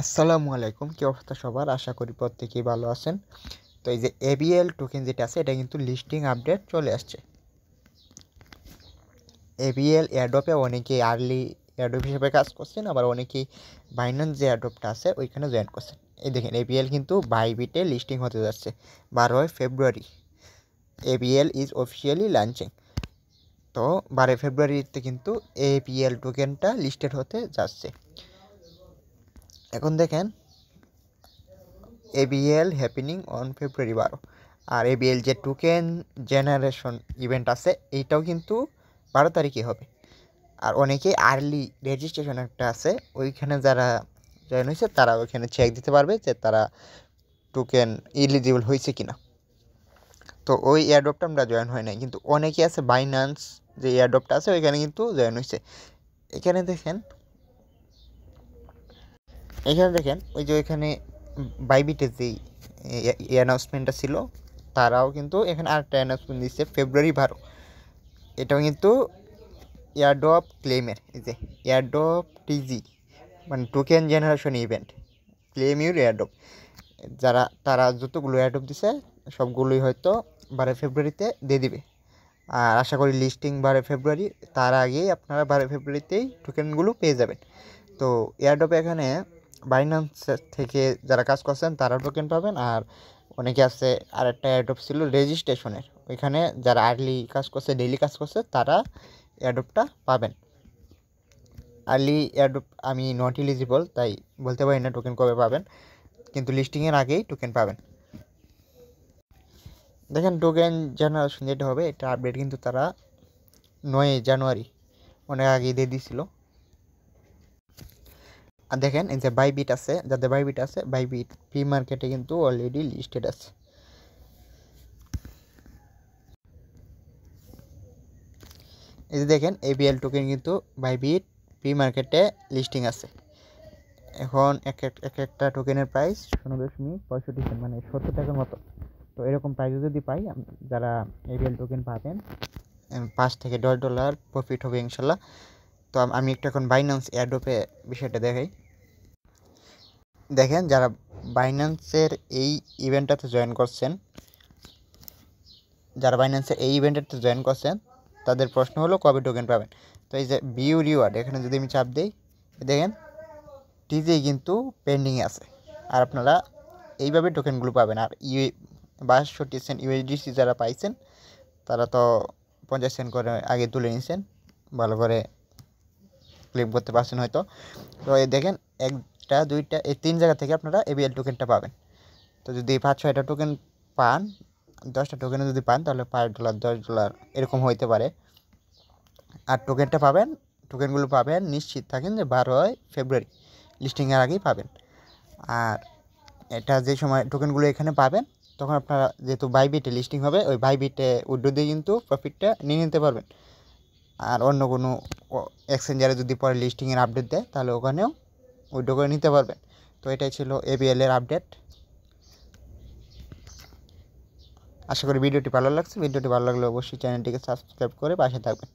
আসসালামু আলাইকুম, কি অবস্থা সবার? আশা করি প্রত্যেকেই ভালো আছেন। তো এই যে এবিএল টোকেন যেটা আছে এটা কিন্তু লিস্টিং আপডেট চলে আসছে। এবিএল এয়ারড্রপে অনেকেই আর্লি এয়ারড্রপ হিসেবে কাজ করছেন, আবার অনেকেই বাইন্যান্স যে এয়ারড্রপটা আছে ওইখানে জয়েন করছেন। এই দেখেন এবিএল কিন্তু বাইবিটে লিস্টিং হতে যাচ্ছে 12 ফেব্রুয়ারি। ABL is officially launching. তো 12 ফেব্রুয়ারিতে কিন্তু এবিএল টোকেনটা লিস্টেড হতে যাচ্ছে। এখন দেখেন এবিএল হ্যাপেনিং অন ফেব্রুয়ারি 12। আর এবিএল যে টোকেন জেনারেশন ইভেন্ট আছে এইটাও কিন্তু 12 তারিখে হবে। আর অনেকেই আর্লি রেজিস্ট্রেশন একটা আছে, ওইখানে যারা জয়েন হয়েছে তারা ওইখানে চেক দিতে পারবে যে তারা টোকেন এলিজিবল হয়েছে কিনা। তো ওই এয়ারড্রপটা আমরা জয়েন হয় নাই, কিন্তু অনেকেই আছে বাইন্যান্স যে এয়ারড্রপটা আছে ওইখানে কিন্তু জয়েন হয়েছে। এখানে দেখেন ওই যে ওইখানে বাইবিটের যেই অ্যানাউন্সমেন্টটা ছিল তারাও কিন্তু এখানে আরেকটা অ্যানাউন্সমেন্ট দিচ্ছে ফেব্রুয়ারি 12। এটাও কিন্তু এয়ারড্রপ ক্লেমের, এই যে এয়ারড্রপ টিজি মানে token generation event claim your airdrop, তারা যতগুলো এয়ারড্রপ দিছে সবগুলোই হয়তো 12 ফেব্রুয়ারিতে দিয়ে দিবে। আর আশা করি লিস্টিং 12 ফেব্রুয়ারি, তার আগেই আপনারা 12 ফেব্রুয়ারিতেই টোকেনগুলো পেয়ে যাবেন। তো এয়ারড্রপে এখানে বাইন্যান্স থেকে যারা কাজ করছেন তারা টোকেন পাবেন। আর অনেকে আছে আরেকটা এয়ারড্রপ ছিল রেজিস্ট্রেশনের, ওইখানে যারা আর্লি কাজ করছে ডেইলি কাজ করছে তারা এয়ারড্রপটা পাবেন। আর্লি এয়ারড্রপ আমি নট এলিজিবল, তাই বলতে পারি না টোকেন কবে পাবেন, কিন্তু লিস্টিংয়ের আগেই টোকেন পাবেন। দেখেন টোকেন জেনারেশন যেটা হবে এটা আপডেট কিন্তু তারা 9 জানুয়ারি অনেক আগে দিয়ে দিয়েছিল। আর দেখেন এই যে বাইবিট আছে, যাদের বাইবিট আছে বাইবিট প্রি মার্কেটে কিন্তু অলরেডি লিস্টেড আছে। এই যে দেখেন এবিএল টোকেন কিন্তু বাইবিট প্রি মার্কেটে লিস্টিং আছে। এখন এক একটা টোকেনের প্রাইস 0.65 সেন্ট, মানে 70 টাকার মতো। তো এরকম প্রাইসে যদি পাই যারা এবিএল টোকেন পাবেন $5 থেকে $10 প্রফিট হবে ইনশাল্লাহ। তো আমি একটু এখন বাইন্যান্স এয়ারড্রপে বিষয়টা দেখাই। দেখেন যারা বাইন্যান্সের এই ইভেন্টটাতে জয়েন করছেন, তাদের প্রশ্ন হলো কবে টোকেন পাবেন। তো এই যে ভিউ রিওয়ার্ড এখানে যদি আমি চাপ দিই, দেখেন টিজে কিন্তু পেন্ডিংয়ে আছে। আর আপনারা এইভাবে টোকেনগুলো পাবেন। আর 62 সেন্ট ইউএসডিসি যারা পাইছেন তারা তো 50 সেন্ট করে আগে তুলে নিয়েছেন, ভালো করে ক্লেম করতে পারছেন হয়তো। তো এই দেখেন 1টা 2টা এই 3 জায়গা থেকে আপনারা এবিএল টোকেনটা পাবেন। তো যদি 5-6টা টোকেন পান, 10টা টোকেনও যদি পান তাহলে $5 $10 এরকম হইতে পারে। আর টোকেনগুলো পাবেন নিশ্চিত থাকেন যে 12 ফেব্রুয়ারি লিস্টিংয়ের আগেই পাবেন। আর এটা যে সময় টোকেনগুলো এখানে পাবেন তখন আপনারা যেহেতু বাইবিটে লিস্টিং হবে, ওই বাইবিটে উইথড্র দিয়ে কিন্তু প্রফিটটা নিয়ে নিতে পারবেন। আর অন্য কোনো এক্সচেঞ্জারে যদি পরে লিস্টিংয়ের আপডেট দেয় তাহলে ওখানেও উইথড্র করে নিতে পারবেন। তো এটাই ছিল এবিএলের আপডেট। আশা করি ভিডিওটি ভালো লাগছে। ভিডিওটি ভালো লাগলে অবশ্যই চ্যানেলটিকে সাবস্ক্রাইব করে পাশে থাকবেন।